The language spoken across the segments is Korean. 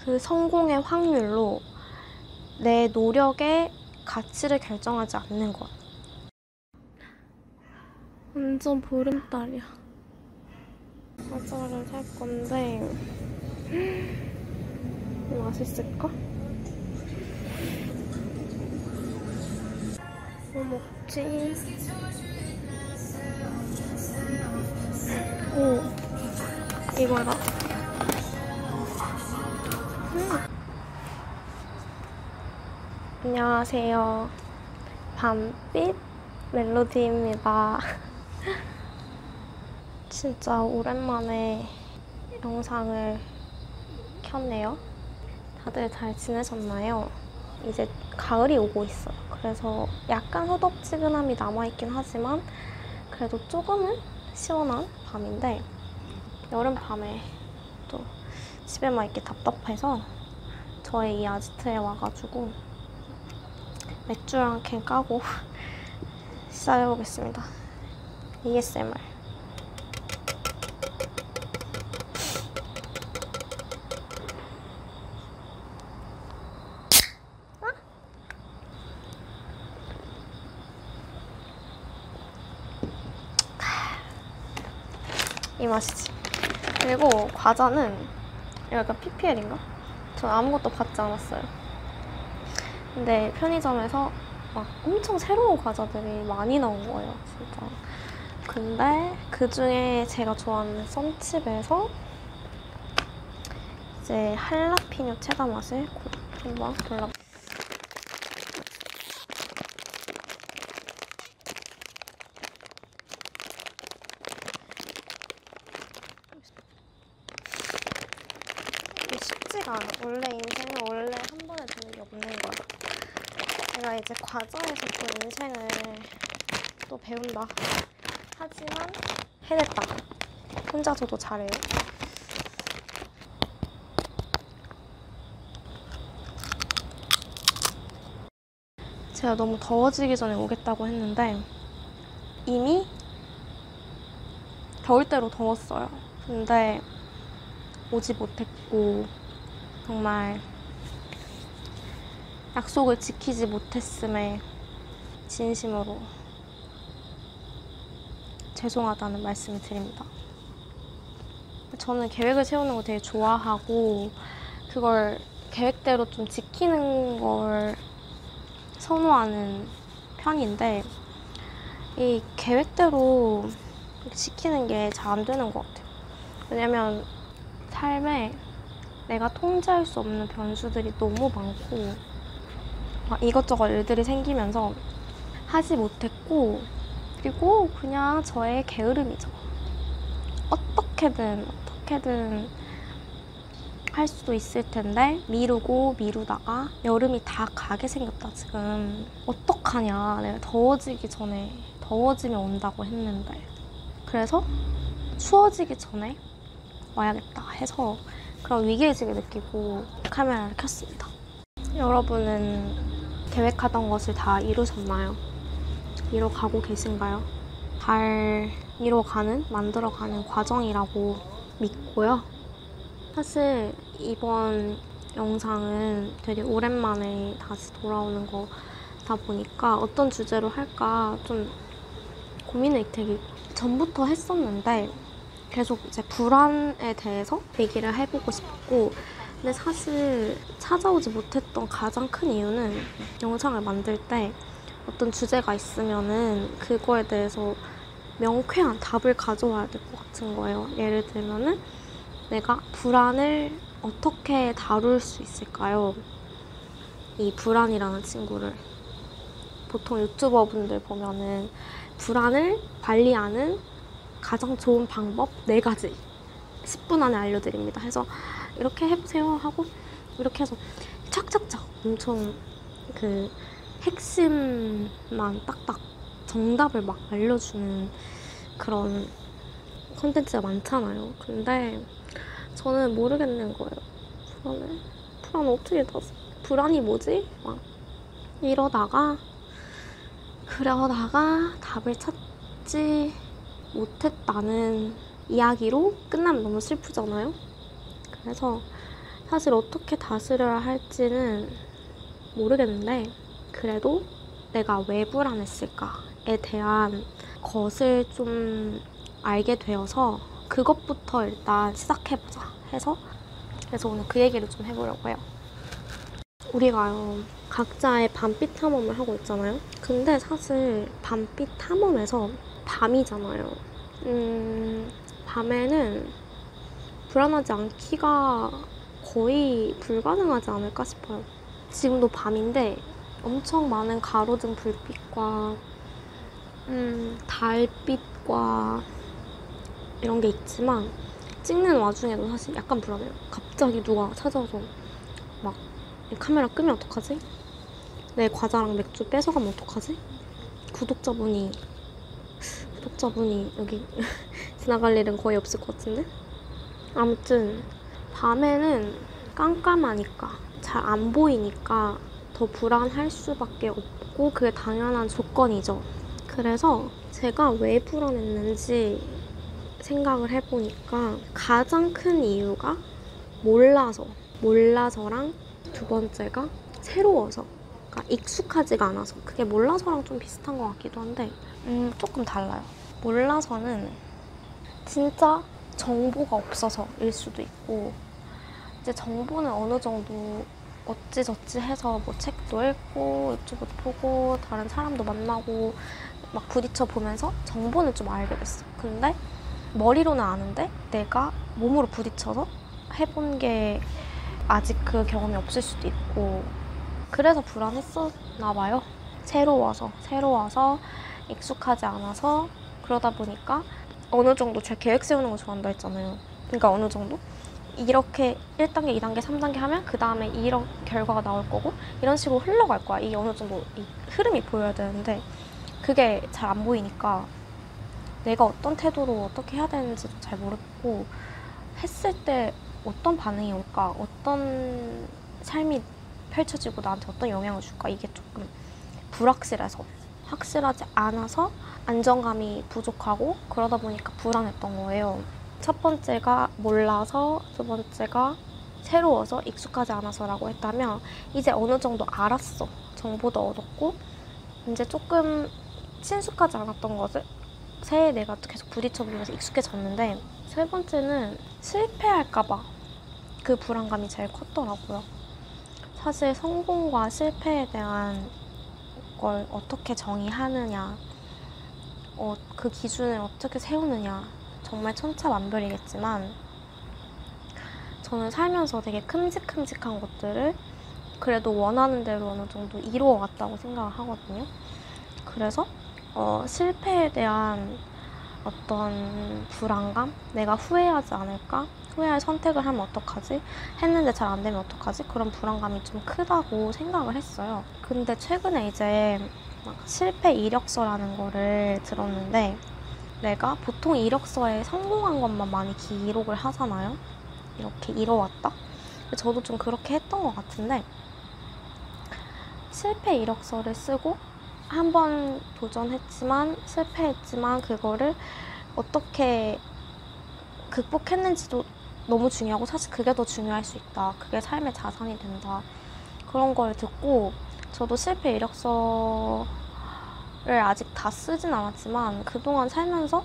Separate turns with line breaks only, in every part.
그 성공의 확률로 내 노력의 가치를 결정하지 않는 것. 완전 보름달이야. 과자를 살 건데 맛있을까? 뭐 먹지? 오, 이거다. 안녕하세요. 밤빛 멜로디입니다. 진짜 오랜만에 영상을 켰네요. 다들 잘 지내셨나요? 이제 가을이 오고 있어요. 그래서 약간 후덥지근함이 남아있긴 하지만 그래도 조금은 시원한 밤인데, 여름밤에 또 집에만 있기 답답해서 저의 이 아지트에 와가지고 맥주랑 캔 까고 시작해보겠습니다. ASMR. 이 맛이지. 그리고 과자는 약간 PPL인가? 전 아무것도 받지 않았어요. 근데 편의점에서 막 엄청 새로운 과자들이 많이 나온 거예요, 진짜. 근데 그 중에 제가 좋아하는 썬칩에서 이제 할라피뇨 체다 맛을 한번 골라볼게요. 쉽지가 않아. 원래 인생은 원래 한 번에 되는 게 없는 거야. 제가 이제 과자에서 또 인생을 또 배운다. 하지만 해냈다. 혼자서도 잘해요. 제가 너무 더워지기 전에 오겠다고 했는데 이미 더울 대로 더웠어요. 근데 오지 못했고 정말 약속을 지키지 못했음에 진심으로 죄송하다는 말씀을 드립니다. 저는 계획을 세우는 거 되게 좋아하고 그걸 계획대로 좀 지키는 걸 선호하는 편인데 이 계획대로 지키는 게 잘 안 되는 것 같아요. 왜냐면 삶에 내가 통제할 수 없는 변수들이 너무 많고 이것저것 일들이 생기면서 하지 못했고, 그리고 그냥 저의 게으름이죠. 어떻게든 할 수도 있을 텐데 미루고 미루다가 여름이 다 가게 생겼다 지금. 어떡하냐, 내가 더워지기 전에, 더워지면 온다고 했는데. 그래서 추워지기 전에 와야겠다 해서 그런 위기의식을 느끼고 카메라를 켰습니다. 여러분은 계획하던 것을 다 이루셨나요? 이뤄가고 계신가요? 잘 이뤄가는, 만들어가는 과정이라고 믿고요. 사실 이번 영상은 되게 오랜만에 다시 돌아오는 거다 보니까 어떤 주제로 할까 좀 고민을 되게 전부터 했었는데 계속 이제 불안에 대해서 얘기를 해보고 싶고, 근데 사실 찾아오지 못했던 가장 큰 이유는 영상을 만들 때 어떤 주제가 있으면은 그거에 대해서 명쾌한 답을 가져와야 될 것 같은 거예요. 예를 들면은 내가 불안을 어떻게 다룰 수 있을까요? 이 불안이라는 친구를. 보통 유튜버분들 보면은 불안을 관리하는 가장 좋은 방법 4가지 10분 안에 알려드립니다 해서 이렇게 해보세요 하고 이렇게 해서 착착착 엄청 그 핵심만 딱딱 정답을 막 알려주는 그런 콘텐츠가 많잖아요. 근데 저는 모르겠는 거예요. 불안을 어떻게 다지? 불안이 뭐지? 막 그러다가 답을 찾지 못했다는 이야기로 끝나면 너무 슬프잖아요. 그래서 사실 어떻게 다스려야 할지는 모르겠는데 그래도 내가 왜 불안했을까에 대한 것을 좀 알게 되어서 그것부터 일단 시작해보자 해서 그래서 오늘 그 얘기를 좀 해보려고 해요. 우리가요 각자의 밤빛 탐험을 하고 있잖아요. 근데 사실 밤빛 탐험에서 밤이잖아요. 밤에는 불안하지 않기가 거의 불가능하지 않을까 싶어요. 지금도 밤인데 엄청 많은 가로등 불빛과 달빛과 이런 게 있지만 찍는 와중에도 사실 약간 불안해요. 갑자기 누가 찾아와서 막 카메라 끄면 어떡하지? 내 과자랑 맥주 뺏어가면 어떡하지? 구독자분이 여기 지나갈 일은 거의 없을 것 같은데? 아무튼 밤에는 깜깜하니까 잘 안 보이니까 더 불안할 수밖에 없고 그게 당연한 조건이죠. 그래서 제가 왜 불안했는지 생각을 해보니까 가장 큰 이유가 몰라서랑 두 번째가 새로워서, 그러니까 익숙하지가 않아서. 그게 몰라서랑 좀 비슷한 것 같기도 한데 조금 달라요. 몰라서는 진짜 정보가 없어서일 수도 있고 이제 정보는 어느 정도 어찌저찌 해서 뭐 책도 읽고 유튜브도 보고 다른 사람도 만나고 막 부딪혀 보면서 정보는 좀 알게 됐어. 근데 머리로는 아는데 내가 몸으로 부딪혀서 해본 게 아직 그 경험이 없을 수도 있고 그래서 불안했었나 봐요. 새로워서 익숙하지 않아서 그러다 보니까 어느 정도 제가 계획 세우는 거 좋아한다 했잖아요. 그러니까 어느 정도 이렇게 1단계, 2단계, 3단계 하면 그 다음에 이런 결과가 나올 거고 이런 식으로 흘러갈 거야. 이게 어느 정도 이 흐름이 보여야 되는데 그게 잘 안 보이니까 내가 어떤 태도로 어떻게 해야 되는지도 잘 모르겠고 했을 때 어떤 반응이 올까, 어떤 삶이 펼쳐지고 나한테 어떤 영향을 줄까 이게 조금 불확실해서 확실하지 않아서 안정감이 부족하고 그러다 보니까 불안했던 거예요. 첫 번째가 몰라서, 두 번째가 새로워서 익숙하지 않아서라고 했다면 이제 어느 정도 알았어. 정보도 얻었고 이제 조금 친숙하지 않았던 것을 새해 내가 계속 부딪혀보면서 익숙해졌는데 세 번째는 실패할까봐 그 불안감이 제일 컸더라고요. 사실 성공과 실패에 대한 걸 어떻게 정의하느냐, 그 기준을 어떻게 세우느냐 정말 천차만별이겠지만 저는 살면서 되게 큼직큼직한 것들을 그래도 원하는 대로 어느 정도 이루어왔다고 생각을 하거든요. 그래서 실패에 대한 어떤 불안감? 내가 후회하지 않을까? 후회할 선택을 하면 어떡하지? 했는데 잘 안 되면 어떡하지? 그런 불안감이 좀 크다고 생각을 했어요. 근데 최근에 이제 막 실패 이력서라는 거를 들었는데 내가 보통 이력서에 성공한 것만 많이 기록을 하잖아요. 이렇게 이뤄왔다? 저도 좀 그렇게 했던 것 같은데 실패 이력서를 쓰고 한 번 도전했지만 실패했지만 그거를 어떻게 극복했는지도 너무 중요하고 사실 그게 더 중요할 수 있다. 그게 삶의 자산이 된다. 그런 걸 듣고 저도 실패 이력서를 아직 다 쓰진 않았지만 그동안 살면서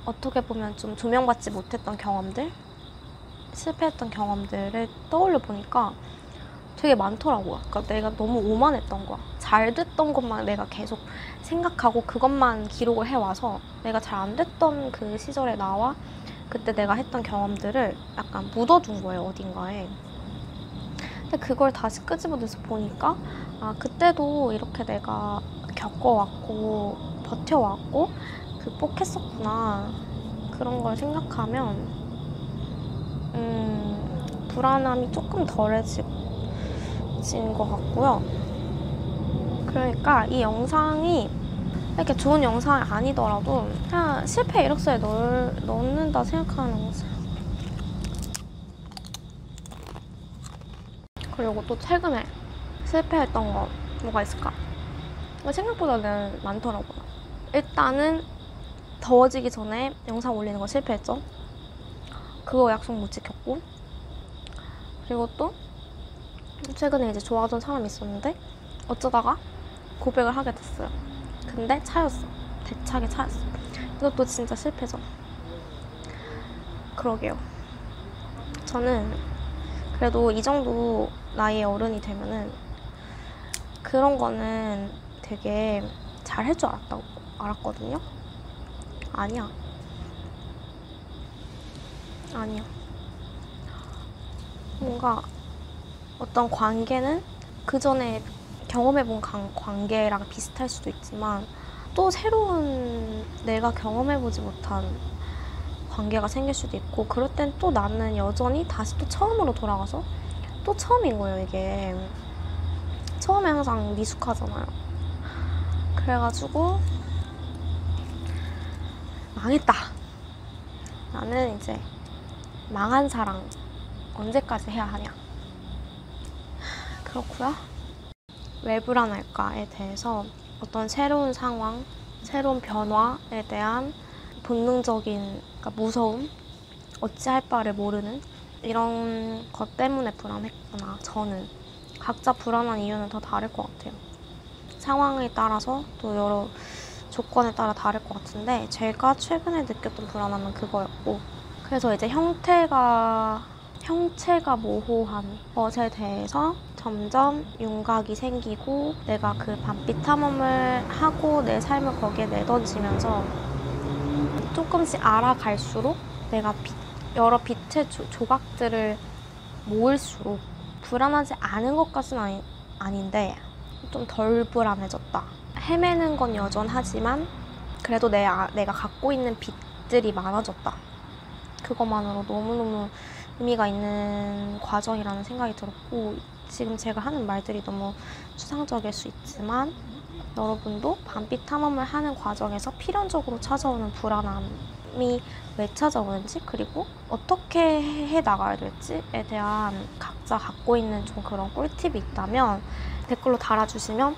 어떻게 보면 좀 조명받지 못했던 경험들, 실패했던 경험들을 떠올려 보니까 되게 많더라고요. 그러니까 내가 너무 오만했던 거야. 잘 됐던 것만 내가 계속 생각하고 그것만 기록을 해와서 내가 잘 안 됐던 그 시절에 나와 그때 내가 했던 경험들을 약간 묻어둔 거예요, 어딘가에. 근데 그걸 다시 끄집어내서 보니까 그때도 이렇게 내가 겪어왔고 버텨왔고 극복했었구나. 그런 걸 생각하면 불안함이 조금 덜해진 것 같고요. 그러니까 이 영상이 이렇게 좋은 영상이 아니더라도 그냥 실패 이력서에 넣는다 생각하는 거지. 그리고 또 최근에 실패했던 거 뭐가 있을까? 생각보다는 많더라고요. 일단은 더워지기 전에 영상 올리는 거 실패했죠. 그거 약속 못 지켰고, 그리고 또 최근에 이제 좋아하던 사람이 있었는데 어쩌다가 고백을 하게 됐어요. 근데 차였어. 대차게 차였어. 이것도 진짜 실패죠. 그러게요. 저는 그래도 이 정도 나이의 어른이 되면은 그런 거는 되게 잘 할 줄 알았거든요. 아니야. 뭔가 어떤 관계는 그 전에 경험해본 관계랑 비슷할 수도 있지만 또 새로운 내가 경험해보지 못한 관계가 생길 수도 있고, 그럴 땐 또 나는 여전히 다시 또 처음으로 돌아가서 또 처음인 거예요. 이게 처음에 항상 미숙하잖아요. 그래가지고 망했다. 나는 이제 망한 사랑 언제까지 해야 하냐. 그렇고요. 왜 불안할까에 대해서 어떤 새로운 상황, 새로운 변화에 대한 본능적인, 그러니까 무서움, 어찌할 바를 모르는 이런 것 때문에 불안했구나. 저는 각자 불안한 이유는 다 다를 것 같아요. 상황에 따라서 또 여러 조건에 따라 다를 것 같은데, 제가 최근에 느꼈던 불안함은 그거였고, 그래서 이제 형체가 모호한 것에 대해서 점점 윤곽이 생기고, 내가 그 밤빛 탐험을 하고 내 삶을 거기에 내던지면서 조금씩 알아갈수록 내가 여러 빛의 조각들을 모을수록 불안하지 않은 것까지는 아닌데 좀 덜 불안해졌다. 헤매는 건 여전하지만 그래도 내가 갖고 있는 빛들이 많아졌다. 그것만으로 너무너무 의미가 있는 과정이라는 생각이 들었고, 지금 제가 하는 말들이 너무 추상적일 수 있지만 여러분도 밤빛 탐험을 하는 과정에서 필연적으로 찾아오는 불안함이 왜 찾아오는지, 그리고 어떻게 해 나가야 될지에 대한 각자 갖고 있는 좀 그런 꿀팁이 있다면 댓글로 달아주시면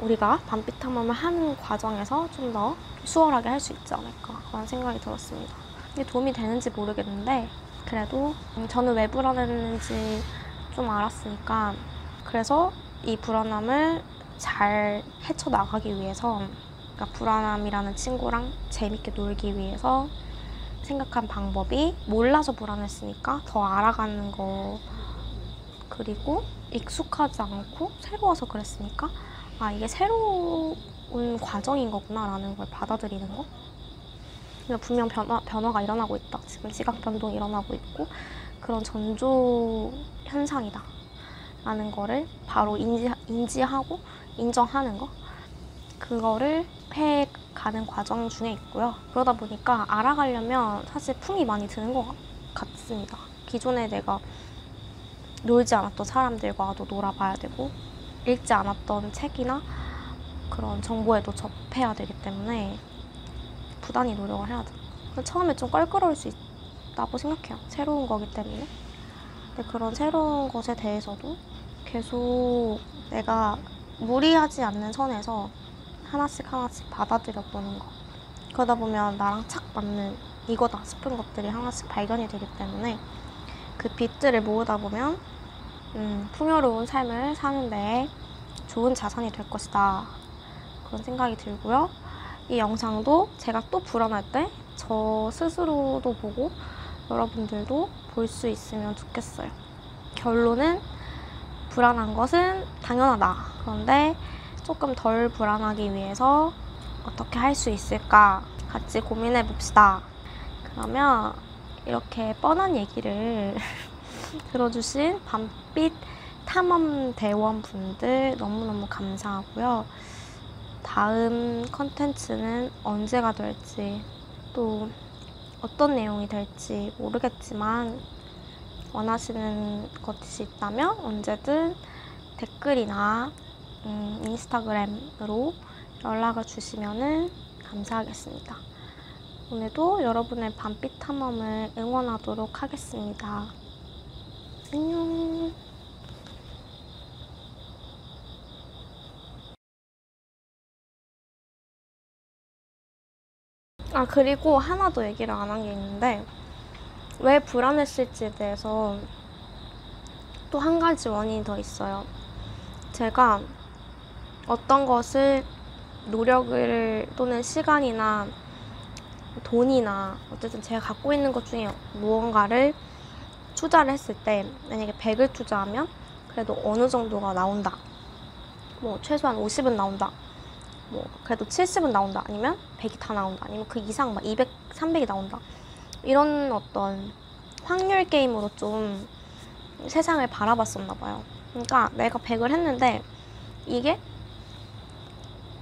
우리가 밤빛 탐험을 하는 과정에서 좀 더 수월하게 할 수 있지 않을까 그런 생각이 들었습니다. 이게 도움이 되는지 모르겠는데 그래도 저는 왜 불안했는지 좀 알았으니까, 그래서 이 불안함을 잘 헤쳐나가기 위해서, 그러니까 불안함이라는 친구랑 재밌게 놀기 위해서 생각한 방법이, 몰라서 불안했으니까 더 알아가는 거, 그리고 익숙하지 않고 새로워서 그랬으니까 이게 새로운 과정인 거구나 라는 걸 받아들이는 거. 분명 변화가 일어나고 있다. 지금 지각 변동이 일어나고 있고 그런 전조 현상이다 라는 거를 바로 인지하고 인정하는 거, 그거를 해가는 과정 중에 있고요. 그러다 보니까 알아가려면 사실 품이 많이 드는 것 같습니다. 기존에 내가 놀지 않았던 사람들과도 놀아봐야 되고, 읽지 않았던 책이나 그런 정보에도 접해야 되기 때문에 부단히 노력을 해야 돼요. 처음에 좀 껄끄러울 수 있다고 생각해요. 새로운 거기 때문에. 근데 그런 새로운 것에 대해서도 계속 내가 무리하지 않는 선에서 하나씩 받아들여 보는 거. 그러다 보면 나랑 착 맞는 이거다 싶은 것들이 하나씩 발견이 되기 때문에 그 빛들을 모으다 보면 풍요로운 삶을 사는데 좋은 자산이 될 것이다. 그런 생각이 들고요. 이 영상도 제가 또 불안할 때 저 스스로도 보고 여러분들도 볼 수 있으면 좋겠어요. 결론은 불안한 것은 당연하다. 그런데 조금 덜 불안하기 위해서 어떻게 할 수 있을까 같이 고민해 봅시다. 그러면 이렇게 뻔한 얘기를 들어주신 밤빛 탐험대원분들 너무너무 감사하고요. 다음 컨텐츠는 언제가 될지, 또 어떤 내용이 될지 모르겠지만 원하시는 것이 있다면 언제든 댓글이나 인스타그램으로 연락을 주시면 감사하겠습니다. 오늘도 여러분의 밤빛 탐험을 응원하도록 하겠습니다. 안녕. 그리고 하나 더 얘기를 안 한 게 있는데, 왜 불안했을지에 대해서 또 한 가지 원인이 더 있어요. 제가 어떤 것을 노력을 또는 시간이나 돈이나 어쨌든 제가 갖고 있는 것 중에 무언가를 투자를 했을 때 만약에 100을 투자하면 그래도 어느 정도가 나온다. 뭐 최소한 50은 나온다. 뭐 그래도 70은 나온다. 아니면 100이 다 나온다. 아니면 그 이상 막 200, 300이 나온다. 이런 어떤 확률 게임으로 좀 세상을 바라봤었나 봐요. 그러니까 내가 100을 했는데 이게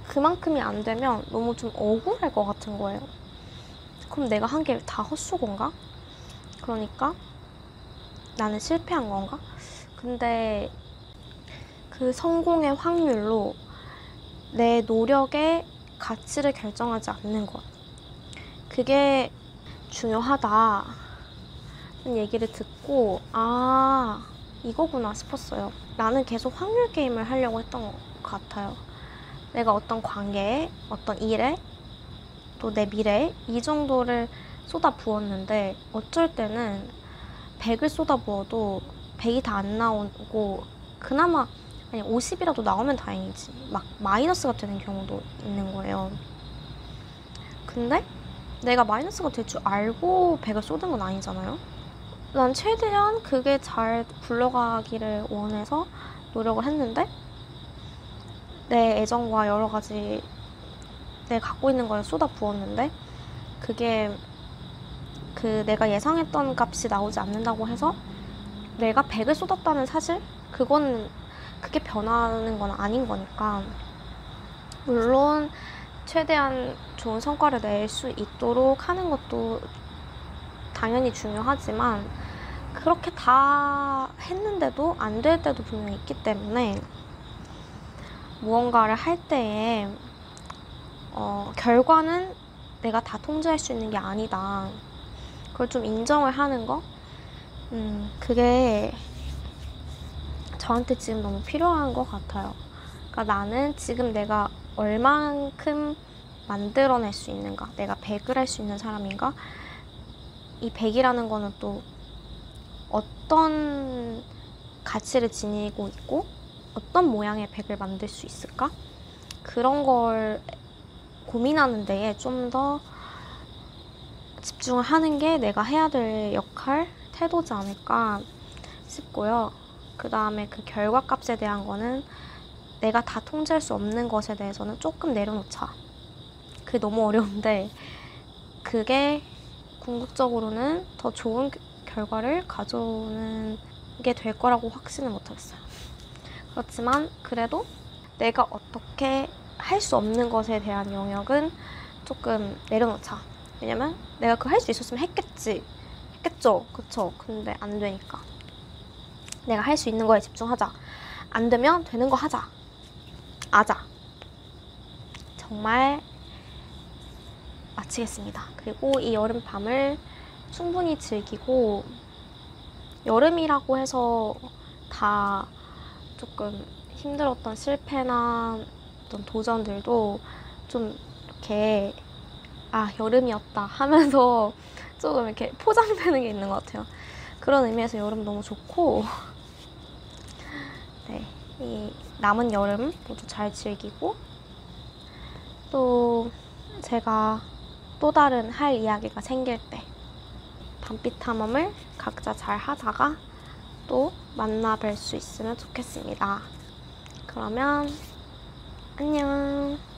그만큼이 안 되면 너무 좀 억울할 것 같은 거예요. 그럼 내가 한 게 다 헛수고인가? 그러니까 나는 실패한 건가? 근데 그 성공의 확률로 내 노력의 가치를 결정하지 않는 것. 그게 중요하다는 얘기를 듣고 아, 이거구나 싶었어요. 나는 계속 확률 게임을 하려고 했던 것 같아요. 내가 어떤 관계에, 어떤 일에, 또 내 미래에 이 정도를 쏟아 부었는데 어쩔 때는 100을 쏟아 부어도 100이 다 안 나오고 그나마 아니 50이라도 나오면 다행이지. 막 마이너스가 되는 경우도 있는 거예요. 근데 내가 마이너스가 될 줄 알고 100을 쏟은 건 아니잖아요. 난 최대한 그게 잘 굴러가기를 원해서 노력을 했는데 내 애정과 여러 가지 내가 갖고 있는 걸 쏟아 부었는데 그게 그 내가 예상했던 값이 나오지 않는다고 해서 내가 100을 쏟았다는 사실? 그게 변하는 건 아닌 거니까. 물론 최대한 좋은 성과를 낼 수 있도록 하는 것도 당연히 중요하지만 그렇게 다 했는데도 안 될 때도 분명히 있기 때문에 무언가를 할 때에 결과는 내가 다 통제할 수 있는 게 아니다. 그걸 좀 인정을 하는 거? 그게 저한테 지금 너무 필요한 것 같아요. 그러니까 나는 지금 내가 얼만큼 만들어낼 수 있는가? 내가 100을 할 수 있는 사람인가? 이 100이라는 거는 또 어떤 가치를 지니고 있고 어떤 모양의 100을 만들 수 있을까? 그런 걸 고민하는 데에 좀 더 집중을 하는 게 내가 해야 될 역할, 태도지 않을까 싶고요. 그 다음에 그 결과값에 대한 거는 내가 다 통제할 수 없는 것에 대해서는 조금 내려놓자. 그게 너무 어려운데 그게 궁극적으로는 더 좋은 결과를 가져오는 게 될 거라고 확신을 못하겠어요. 그렇지만 그래도 내가 어떻게 할 수 없는 것에 대한 영역은 조금 내려놓자. 왜냐면 내가 그거 할 수 있었으면 했겠죠. 그쵸? 근데 안 되니까 내가 할 수 있는 거에 집중하자. 안 되면 되는 거 하자. 정말 마치겠습니다. 그리고 이 여름밤을 충분히 즐기고 여름이라고 해서 다 조금 힘들었던 실패나 어떤 도전들도 좀 이렇게 여름이었다 하면서 조금 이렇게 포장되는 게 있는 것 같아요. 그런 의미에서 여름 너무 좋고 네, 이 남은 여름 모두 잘 즐기고 또 제가 또 다른 할 이야기가 생길 때 밤빛 탐험을 각자 잘 하다가 또 만나 뵐 수 있으면 좋겠습니다. 그러면 안녕.